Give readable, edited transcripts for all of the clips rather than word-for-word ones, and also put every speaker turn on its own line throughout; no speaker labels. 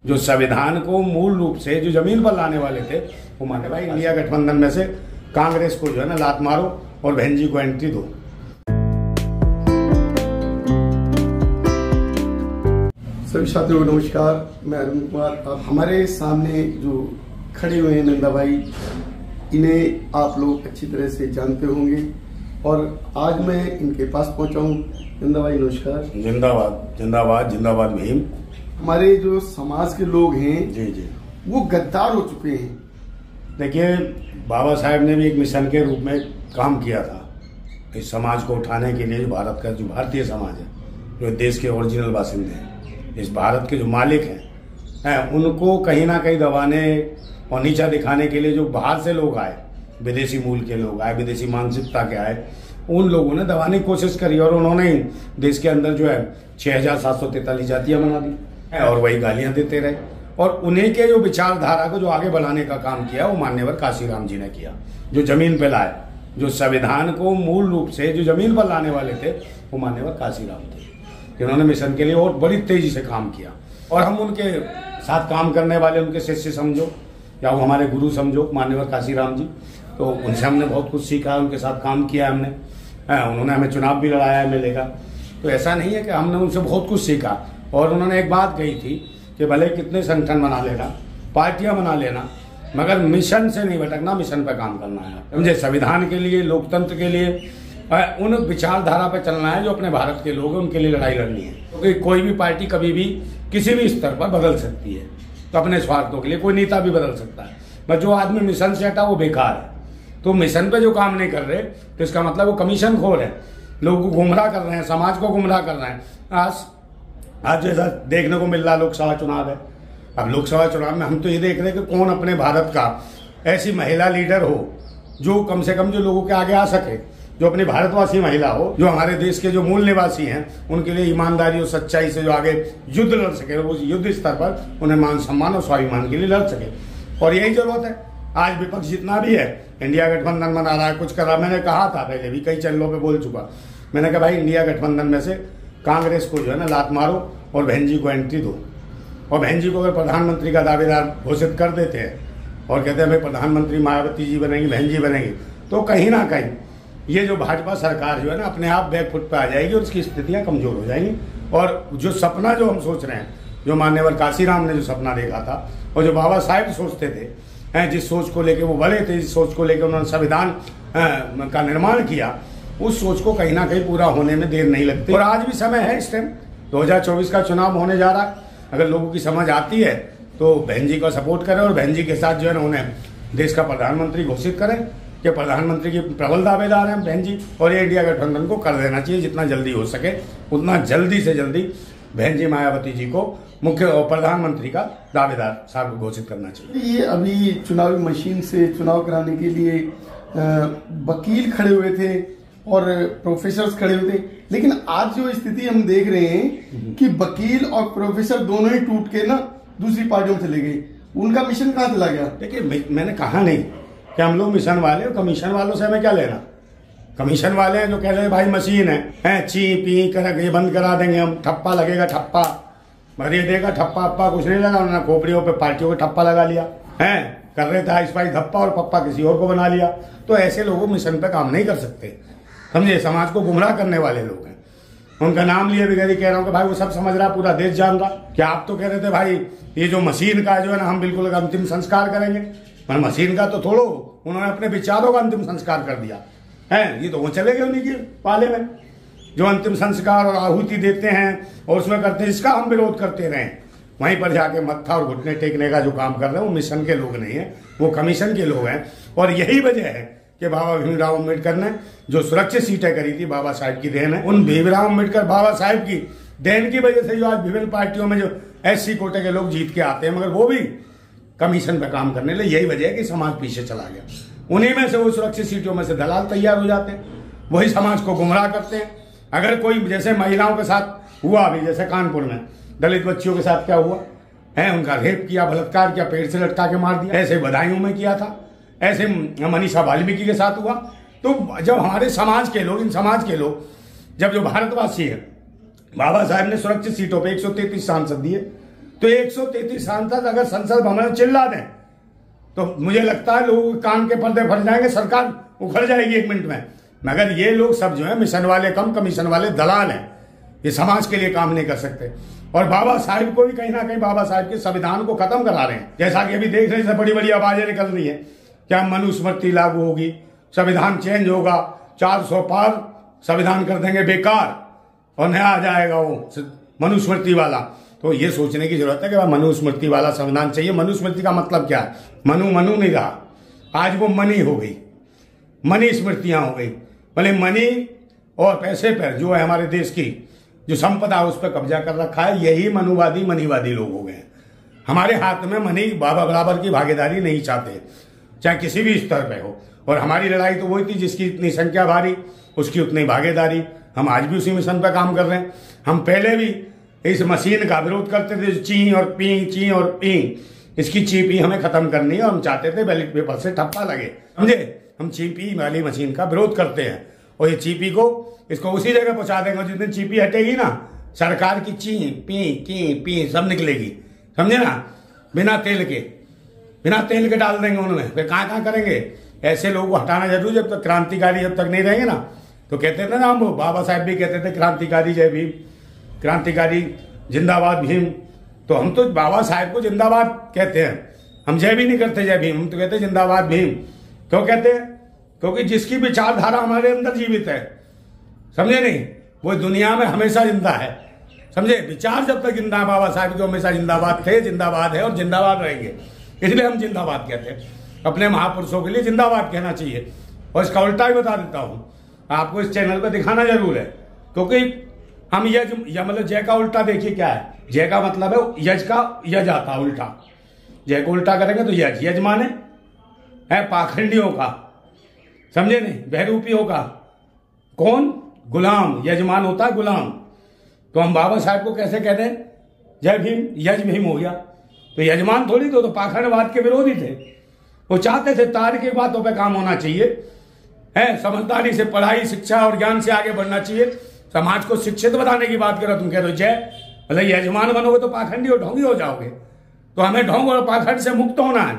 जो संविधान को मूल रूप से जो जमीन पर लाने वाले थे वो माने भाई इंडिया गठबंधन में से कांग्रेस को जो है ना लात मारो और बहन जी को एंट्री दो।
सभी छात्रों को नमस्कार, मैं अरुण कुमार। अब हमारे सामने जो खड़े हुए हैं नंदा भाई, इन्हें आप लोग अच्छी तरह से जानते होंगे और आज मैं इनके पास पहुंचा हूं। नंदा भाई नमस्कार।
जिंदाबाद जिंदाबाद जिंदाबाद भीम।
हमारे जो समाज के लोग हैं
जी जी
वो गद्दार हो चुके हैं।
देखिए, बाबा साहेब ने भी एक मिशन के रूप में काम किया था इस समाज को उठाने के लिए। जो भारत का जो भारतीय समाज है, जो देश के ओरिजिनल बासिंदे हैं, इस भारत के जो मालिक हैं उनको कहीं ना कहीं दबाने और नीचा दिखाने के लिए जो बाहर से लोग आए, विदेशी मूल के लोग आए, विदेशी मानसिकता के आए, उन लोगों ने दबाने की कोशिश करी और उन्होंने देश के अंदर जो है 6743 जातियां बना दी और वही गालियां देते रहे। और उन्हीं के जो विचारधारा को जो आगे बढ़ाने का काम किया वो मान्यवर काशीराम जी ने किया, जो जमीन पे लाए, जो संविधान को मूल रूप से जो जमीन पर लाने वाले थे वो मान्यवर काशीराम थे, जिन्होंने मिशन के लिए और बड़ी तेजी से काम किया। और हम उनके साथ काम करने वाले उनके शिष्य समझो या वो हमारे गुरु समझो मान्यवर काशीराम जी, तो उनसे हमने बहुत कुछ सीखा, उनके साथ काम किया हमने। उन्होंने हमें चुनाव भी लड़ाया एमएलए का, तो ऐसा नहीं है कि हमने उनसे बहुत कुछ सीखा। और उन्होंने एक बात कही थी कि भले कितने संगठन बना लेना, पार्टियां बना लेना, मगर मिशन से नहीं भटकना, मिशन पर काम करना है। समझे, संविधान के लिए, लोकतंत्र के लिए, उन विचारधारा पर चलना है जो अपने भारत के लोग हैं, उनके लिए लड़ाई लड़नी है। क्योंकि कोई भी पार्टी कभी भी किसी भी स्तर पर बदल सकती है, तो अपने स्वार्थों के लिए कोई नेता भी बदल सकता है, पर जो आदमी मिशन से हटा वो बेकार है। तो मिशन पे जो काम नहीं कर रहे तो इसका मतलब वो कमीशन खोर है, लोगों को गुमराह कर रहे हैं, समाज को गुमराह कर रहे हैं। आज जैसा देखने को मिल रहा लोकसभा चुनाव है, अब लोकसभा चुनाव में हम तो ये देख रहे हैं कि कौन अपने भारत का ऐसी महिला लीडर हो जो कम से कम जो लोगों के आगे आ सके, जो अपनी भारतवासी महिला हो, जो हमारे देश के जो मूल निवासी हैं उनके लिए ईमानदारी और सच्चाई से जो आगे युद्ध लड़ सके, उस युद्ध स्तर पर उन्हें मान सम्मान और स्वाभिमान के लिए लड़ सके। और यही जरूरत है। आज विपक्ष जितना भी है, इंडिया गठबंधन बना रहा है, कुछ कर रहा है। मैंने कहा था पहले भी, कई चैनलों पे बोल चुका, मैंने कहा भाई इंडिया गठबंधन में से कांग्रेस को जो है ना लात मारो और बहन जी को एंट्री दो। और बहन जी को अगर प्रधानमंत्री का दावेदार घोषित कर देते हैं और कहते हैं भाई प्रधानमंत्री मायावती जी बनेंगी, बहन जी बनेंगी, तो कहीं ना कहीं ये जो भाजपा सरकार जो है ना अपने आप बैकफुट पे आ जाएगी और उसकी स्थितियां कमजोर हो जाएंगी। और जो सपना जो हम सोच रहे हैं, जो मान्यवर काशीराम ने जो सपना देखा था और जो बाबा साहेब सोचते थे, जिस सोच को लेके वो बड़े थे, जिस सोच को लेके उन्होंने संविधान का निर्माण किया, उस सोच को कहीं ना कहीं पूरा होने में देर नहीं लगती। और आज भी समय है, इस टाइम 2024 का चुनाव होने जा रहा है। अगर लोगों की समझ आती है तो बहन जी को सपोर्ट करें और बहन जी के साथ जो है ना उन्हें देश का प्रधानमंत्री घोषित करें कि प्रधानमंत्री की प्रबल दावेदार हैं बहन जी। और ये इंडिया गठबंधन को कर देना चाहिए, जितना जल्दी हो सके उतना जल्दी से जल्दी बहन जी मायावती जी को मुख्य प्रधानमंत्री का दावेदार साहब को घोषित करना चाहिए।
ये अभी चुनावी मशीन से चुनाव कराने के लिए वकील खड़े हुए थे और प्रोफेसर खड़े हुए थे, लेकिन आज जो स्थिति हम देख रहे हैं कि वकील और प्रोफेसर दोनों ही टूट के ना दूसरी पार्टियों में चले गए। उनका मिशन कहाँ चला गया?
देखिए, मैंने कहा नहीं कि हम लोग मिशन वाले, कमीशन वालों से हमें क्या लेना। कमीशन वाले हैं जो कह रहे हैं भाई मशीन है ची पी कर ये बंद करा देंगे हम, ठप्पा लगेगा, ठप्पा भरिए देगा, ठप्पा अप्पा कुछ नहीं लगा। उन्होंने खोपड़ियों पे पार्टियों को ठप्पा लगा लिया है, कर रहे थे स्पाइस धप्पा और पप्पा किसी और को बना लिया। तो ऐसे लोगों मिशन पे काम नहीं कर सकते, समझे। समाज को गुमराह करने वाले लोग हैं, उनका नाम लिए बगैर ही कह रहा हूँ कि भाई वो सब समझ रहा, पूरा देश जान रहा। क्या आप तो कह रहे थे भाई ये जो मशीन का जो है ना हम बिल्कुल अंतिम संस्कार करेंगे, पर मशीन का तो थोड़ो, उन्होंने अपने विचारों का अंतिम संस्कार कर दिया है। ये तो वो चले गए उन्हीं के पाले में, जो अंतिम संस्कार और आहुति देते हैं और उसमें करते हैं, इसका हम विरोध करते रहे। वहीं पर जाके मत्था और घुटने टेकने का जो काम कर रहे हैं वो मिशन के लोग नहीं है, वो कमीशन के लोग हैं। और यही वजह है कि बाबा भीमराव अम्बेडकर ने जो सुरक्षित सीटें करी थी, बाबा साहेब की देन है। उन भीमराव अम्बेडकर बाबा साहेब की देन की वजह से जो आज विभिन्न पार्टियों में जो SC कोटे के लोग जीत के आते हैं, मगर वो भी कमीशन पे काम करने लगे। यही वजह है कि समाज पीछे चला गया। उन्हीं में से वो सुरक्षित सीटों में से दलाल तैयार हो जाते हैं, वही समाज को गुमराह करते हैं। अगर कोई जैसे महिलाओं के साथ हुआ अभी, जैसे कानपुर में दलित बच्चियों के साथ क्या हुआ है, उनका रेप किया, बलात्कार किया, पेड़ से लटका के मार दिया, ऐसे बदायूं में किया था, ऐसे मनीषा वाल्मीकि के साथ हुआ। तो जब हमारे समाज के लोग, इन समाज के लोग, जब जो भारतवासी है, बाबा साहब ने सुरक्षित सीटों पे 133 सांसद दिए, तो 133 सांसद अगर संसद भवन में चिल्ला दें तो मुझे लगता है लोगों के कान के पर्दे फट जाएंगे, सरकार उखड़ जाएगी 1 मिनट में। मगर ये लोग सब जो है मिशन वाले कम, कमीशन वाले दलाल हैं, ये समाज के लिए काम नहीं कर सकते। और बाबा साहिब को भी कहीं ना कहीं बाबा साहिब के संविधान को खत्म करा रहे हैं। जैसा कि अभी देख रहे हैं, बड़ी बड़ी आवाजें निकल रही है, क्या मनुस्मृति लागू होगी, संविधान चेंज होगा, 400 पार संविधान कर देंगे बेकार और नया आ जाएगा वो मनुस्मृति वाला। तो ये सोचने की जरूरत है कि मनुस्मृति वाला संविधान चाहिए। मनुस्मृति का मतलब क्या है? मनु मनु नहीं रहा, आज वो मनी हो गई, मनी स्मृतियां हो गई। भले मनी और पैसे पर जो है हमारे देश की जो संपदा उस पर कब्जा कर रखा है, यही मनुवादी मनीवादी लोग हो गए। हमारे हाथ में मनी बाबा बराबर की भागीदारी नहीं चाहते, चाहे किसी भी स्तर पे हो। और हमारी लड़ाई तो वही थी, जिसकी इतनी संख्या भारी उसकी उतनी भागीदारी। हम आज भी उसी मिशन पर काम कर रहे हैं। हम पहले भी इस मशीन का विरोध करते थे, ची और पी, इसकी चीपी हमें खत्म करनी है। और हम चाहते थे बैलेट पेपर से ठप्पा लगे, समझे। हम चीपी वाली मशीन का विरोध करते हैं और ये चीपी को इसको उसी जगह पहुंचा देंगे। जिस दिन चीपी हटेगी ना, सरकार की ची पी सब निकलेगी, समझे ना, बिना तेल के डाल देंगे उनमें। फिर कहाँ करेंगे? ऐसे लोगों को हटाना जरूर, जब तक क्रांतिकारी जब तक नहीं रहेंगे ना। तो कहते थे ना, हम बाबा साहब भी कहते थे क्रांतिकारी जय भीम, क्रांतिकारी जिंदाबाद भीम। तो हम तो बाबा साहब को जिंदाबाद कहते हैं, हम जय भी नहीं करते जय भीम, हम तो कहते जिंदाबाद भीम। क्यों कहते हैं? क्योंकि जिसकी विचारधारा हमारे अंदर जीवित है, समझे नहीं, वो दुनिया में हमेशा जिंदा है, समझे। विचार जब तक जिंदा है, बाबा साहब जो हमेशा जिंदाबाद थे, जिंदाबाद है और जिंदाबाद रहेंगे। इसलिए हम जिंदाबाद कहते हैं। अपने महापुरुषों के लिए जिंदाबाद कहना चाहिए। और इसका उल्टा ही बता देता हूं, आपको इस चैनल पर दिखाना जरूर है। क्योंकि हम यज मतलब जय का उल्टा देखिए क्या है। जय का मतलब है यज का, यज आता उल्टा। जय को उल्टा करेंगे तो यज माने है पाखंडियों का, समझे नहीं, बहरूपियों का। कौन? गुलाम। यजमान होता है गुलाम। तो हम बाबा साहब को कैसे कहते हैं? जय भीम, यज भीम हो गया। तो यजमान थोड़ी तो पाखंडवाद के विरोधी थे। वो चाहते थे तार्किक बातों पे काम होना चाहिए, है समझदारी से, पढ़ाई शिक्षा और ज्ञान से आगे बढ़ना चाहिए। समाज को शिक्षित बनाने की बात करो, तुम कह रहे हो जय, मतलब यजमान बनोगे तो पाखंडी और ढोंगी हो जाओगे। तो हमें ढोंग और पाखंड से मुक्त होना है।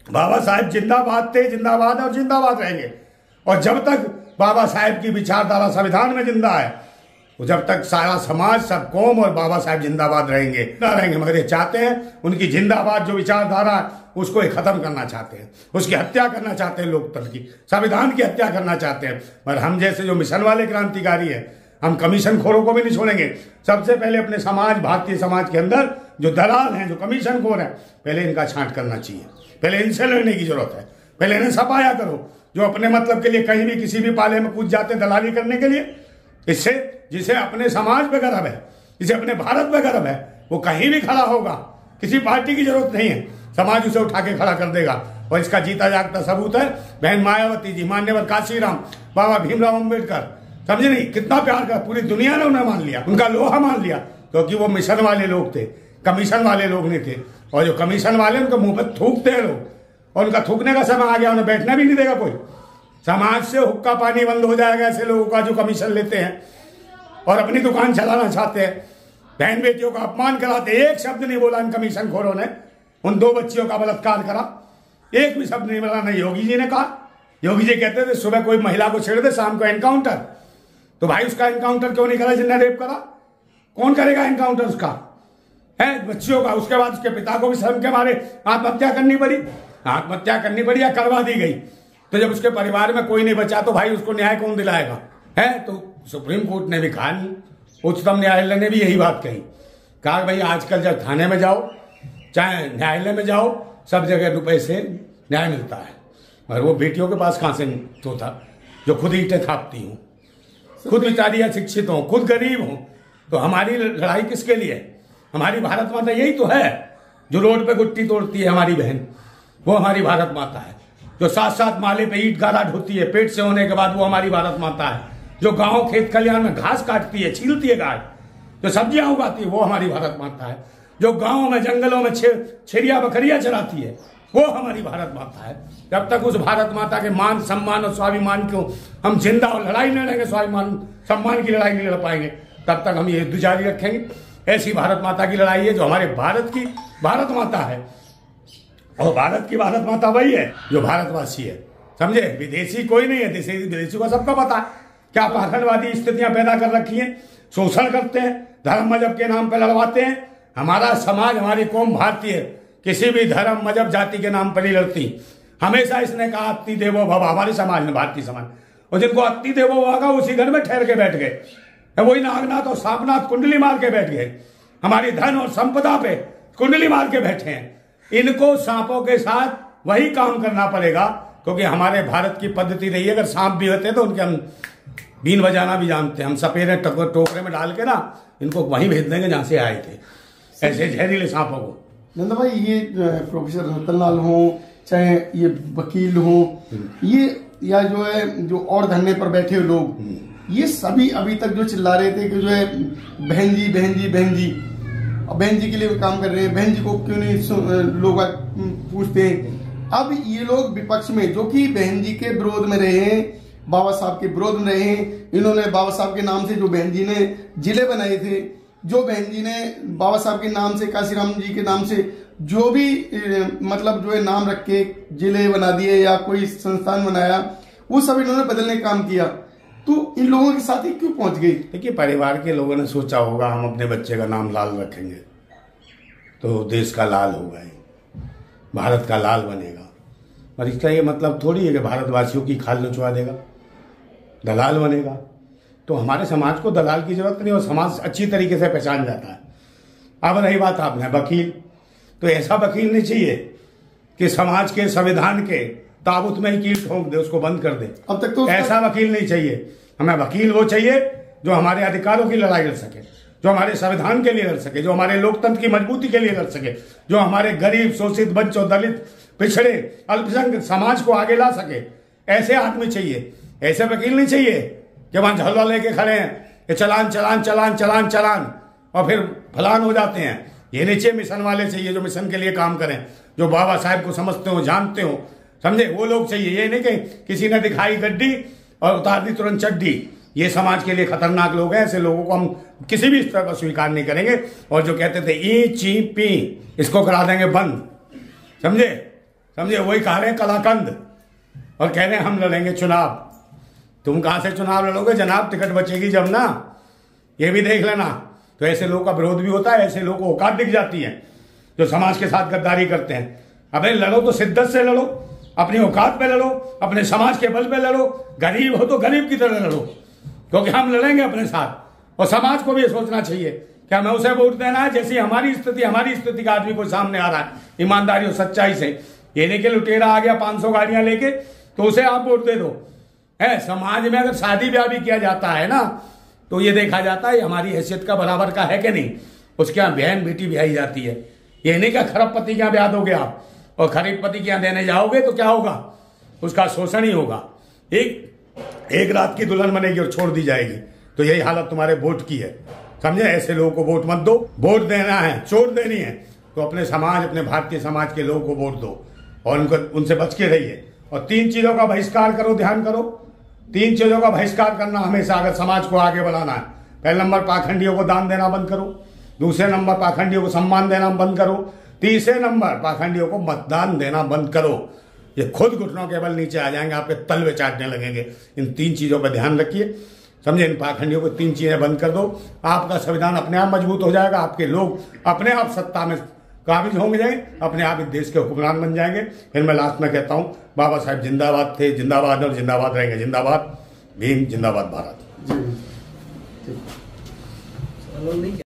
बाबा साहब जिंदाबाद थे, जिंदाबाद और जिंदाबाद रहेंगे। और जब तक बाबा साहब की विचारधारा संविधान में जिंदा है, वो जब तक सारा समाज, सब कौम और बाबा साहब जिंदाबाद रहेंगे। मगर ये चाहते हैं उनकी जिंदाबाद जो विचारधारा उसको ये खत्म करना चाहते हैं, उसकी हत्या करना चाहते हैं, लोकतंत्र की, संविधान की हत्या करना चाहते हैं। मगर हम जैसे जो मिशन वाले क्रांतिकारी हैं, हम कमीशन खोरों को भी नहीं छोड़ेंगे। सबसे पहले अपने समाज, भारतीय समाज के अंदर जो दलाल हैं, जो कमीशन खोर हैं, पहले इनका छांट करना चाहिए। पहले इनसे लड़ने की जरूरत है। पहले इन्हें सफाया करो, जो अपने मतलब के लिए कहीं भी किसी भी पाले में कूद जाते दलाली करने के लिए। इससे जिसे अपने समाज पे गर्व है, जिसे अपने भारत पे गर्व है, वो कहीं भी खड़ा होगा, किसी पार्टी की जरूरत नहीं है, समाज उसे उठा के खड़ा कर देगा। और इसका जीता जागता सबूत है बहन मायावती जी, मान्यवर काशीराम, बाबा भीमराव अम्बेडकर, समझे नहीं, कितना प्यार कर, पूरी दुनिया ने उन्हें मान लिया, उनका लोहा मान लिया, क्योंकि वो मिशन वाले लोग थे, कमीशन वाले लोग नहीं थे। और जो कमीशन वाले उनके मुंह पर थूकते हैं लोग, और उनका थूकने का समय आ गया, उन्हें बैठना भी नहीं देगा कोई। समाज से हुक्का पानी बंद हो जाएगा ऐसे लोगों का जो कमीशन लेते हैं और अपनी दुकान चलाना चाहते हैं, बहन बेटियों का अपमान कराते। एक शब्द नहीं बोला इन कमीशन खोरों ने, उन 2 बच्चियों का बलात्कार करा, एक भी शब्द नहीं बोला। नहीं योगी जी ने कहा, योगी जी कहते थे सुबह कोई महिला को छेड़ दे, शाम को एनकाउंटर। तो भाई उसका एनकाउंटर क्यों नहीं करा जिसने रेप करा? कौन करेगा एनकाउंटर उसका? है बच्चियों का। उसके बाद उसके पिता को भी शर्म के मारे आत्महत्या करनी पड़ी या करवा दी गई। तो जब उसके परिवार में कोई नहीं बचा तो भाई उसको न्याय कौन दिलाएगा? है तो सुप्रीम कोर्ट ने भी कहा नहीं, उच्चतम न्यायालय ने भी यही बात कही, कहा भाई आजकल जब थाने में जाओ चाहे न्यायालय में जाओ, सब जगह रुपए से न्याय मिलता है। और वो बेटियों के पास कहां से तो था जो खुद ईंटें थापती हूँ, खुद बेचारी अशिक्षित हो, खुद गरीब हो। तो हमारी लड़ाई किसके लिए? हमारी भारत माता यही तो है जो रोड पे गुट्टी तोड़ती है हमारी बहन, वो हमारी भारत माता है। जो 7-7 माले पे ईंट गारा ढोती है पेट से होने के बाद, वो हमारी भारत माता है। जो गांव खेत खलिहान में घास काटती है, छीलती है गाय, जो सब्जियां उगाती है, वो हमारी भारत माता है। जो गांव में जंगलों में छेरिया बकरियां चराती है, वो हमारी भारत माता है। जब तक उस भारत माता के मान सम्मान और स्वाभिमान को हम जिंदा और लड़ाई नहीं लड़ेंगे, स्वाभिमान सम्मान की लड़ाई नहीं लड़ पाएंगे, तब तक हम ये युद्ध जारी रखेंगे। ऐसी भारत माता की लड़ाई है जो हमारे भारत की भारत माता है, और भारत की भारत माता वही है जो भारतवासी है, समझे। विदेशी कोई नहीं है, विदेशी को सबका पता है क्या पाखंडवादी स्थितियां पैदा कर रखी हैं, शोषण करते हैं, धर्म मजहब के नाम पर लड़वाते हैं। हमारा समाज, हमारी कौम भारतीय किसी भी धर्म मजहब जाति के नाम पर नहीं लड़ती। हमेशा इसने कहा अति देवो भव, हमारे समाज में, भारतीय समाज, और जिनको अति देवो होगा उसी घर में ठहर के बैठ गए, वही नागनाथ और सांपनाथ कुंडली मार के बैठ गए, हमारी धन और संपदा पे कुंडली मार के बैठे हैं। इनको सांपों के साथ वही काम करना पड़ेगा, क्योंकि हमारे भारत की पद्धति रही है, अगर सांप भी होते तो उनके हम बीन बजाना भी जानते हैं। हम सपेरे टोकरे में डाल के ना इनको वहीं भेज देंगे जहां से आए थे, ऐसे जहरीले सांपों को।
नंदा भाई, ये प्रोफेसर रतनलाल हो, चाहे ये वकील हो, ये या जो है जो और धरने पर बैठे हुए लोग, ये सभी अभी तक जो चिल्ला रहे थे कि जो है बहन जी बहन जी बहन जी, बहन जी के लिए काम कर रहे हैं, बहन जी को क्यों नहीं लोग पूछते हैं। अब ये लोग विपक्ष में जो कि बहन जी के विरोध में रहे हैं, बाबा साहब के विरोध में रहे हैं, इन्होंने बाबा साहब के नाम से जो बहन जी ने जिले बनाए थे, जो बहन जी ने बाबा साहब के नाम से, काशीराम जी के नाम से जो भी मतलब जो है नाम रख के जिले बना दिए या कोई संस्थान बनाया, वो सब इन्होंने बदलने का काम किया। तो इन लोगों के साथ ही क्यों पहुंच गई?
देखिए, परिवार के लोगों ने सोचा होगा हम अपने बच्चे का नाम लाल रखेंगे तो देश का लाल होगा, भारत का लाल बनेगा। और इसका ये मतलब थोड़ी है कि भारतवासियों की खाल नचवा देगा, दलाल बनेगा। तो हमारे समाज को दलाल की जरूरत नहीं, और समाज अच्छी तरीके से पहचान जाता है। अब रही बात आपने वकील, तो ऐसा वकील नहीं चाहिए कि समाज के संविधान के ताबूत में ही कील ठोंक दे, उसको बंद कर दे।
अब तक तो
ऐसा वकील नहीं चाहिए हमें। वकील वो चाहिए जो हमारे अधिकारों की लड़ाई लड़ सके, जो हमारे संविधान के लिए लड़ सके, जो हमारे लोकतंत्र की मजबूती के लिए लड़ सके, जो हमारे गरीब, शोषित, वंचित, दलित, पिछड़े, अल्पसंख्यक समाज को आगे ला सके। ऐसे आदमी चाहिए, ऐसे वकील नहीं चाहिए कि वहां झलवा लेके खड़े हैं कि चलान चलान चलान चलान चलान और फिर फलान हो जाते हैं। ये नहीं चाहिए। मिशन वाले चाहिए जो मिशन के लिए काम करें, जो बाबा साहब को समझते हो, जानते हो, समझे, वो लोग चाहिए। ये नहीं कि किसी ने दिखाई गड्डी और उतार दी तुरंत चड्डी। ये समाज के लिए खतरनाक लोग हैं। ऐसे लोगों को हम किसी भी स्तर पर स्वीकार नहीं करेंगे। और जो कहते थे ई ची पी, इसको करा देंगे बंद, समझे समझे। वही कह रहे हैं कलाकंद, और कह रहे हैं हम लड़ेंगे चुनाव। तुम कहां से चुनाव लड़ोगे जनाब, टिकट बचेगी जब ना, ये भी देख लेना। तो ऐसे लोगों का विरोध भी होता है, ऐसे लोगों को औकात दिख जाती है जो समाज के साथ गद्दारी करते हैं। अबे लड़ो तो शिद्दत से लड़ो, अपनी औकात पे लड़ो, अपने समाज के बल पे लड़ो। गरीब हो तो गरीब की तरह लड़ो, क्योंकि हम लड़ेंगे अपने साथ। और समाज को भी ये सोचना चाहिए कि हमें उसे वोट देना है जैसी हमारी स्थिति का आदमी को सामने आ रहा है, ईमानदारी और सच्चाई से। ये नहीं कि लुटेरा आ गया 500 गाड़ियां लेके तो उसे आप वोट दे दो। है समाज में अगर शादी ब्याह भी किया जाता है ना, तो ये देखा जाता है हमारी हैसियत का बराबर का है कि नहीं। उसके यहाँ बहन बेटी ब्याही जाती है। ये नहीं कि खरबपति के यहाँ ब्याह दोगे आप और खरीदपति के यहाँ देने जाओगे तो क्या होगा, उसका शोषण ही होगा। एक रात की दुल्हन बनेगी और छोड़ दी जाएगी। तो यही हालत तुम्हारे वोट की है, समझे। ऐसे लोगों को वोट मत दो। वोट देना है, चोट देनी है तो अपने समाज, अपने भारतीय समाज के लोगों को वोट दो और उनसे बच के रहिए। और 3 चीजों का बहिष्कार करो, ध्यान करो। 3 चीजों का बहिष्कार करना हमेशा, अगर समाज को आगे बढ़ाना है। पहले नंबर, पाखंडियों को दान देना बंद करो। दूसरे नंबर, पाखंडियों को सम्मान देना बंद करो। तीसरे नंबर, पाखंडियों को मतदान देना बंद करो। ये खुद घुटनों के बल नीचे आ जाएंगे, आपके तलवे चाटने लगेंगे। इन 3 चीजों पर ध्यान रखिए, समझे। इन पाखंडियों को 3 चीजें बंद कर दो, आपका संविधान अपने आप मजबूत हो जाएगा। आपके लोग अपने आप सत्ता में काबिज होंगे, अपने आप इस देश के हुक्मरान बन जाएंगे। फिर मैं लास्ट में कहता हूँ, बाबा साहब जिंदाबाद थे, जिंदाबाद और जिंदाबाद रहेंगे। जिंदाबाद भीम, जिंदाबाद भारत।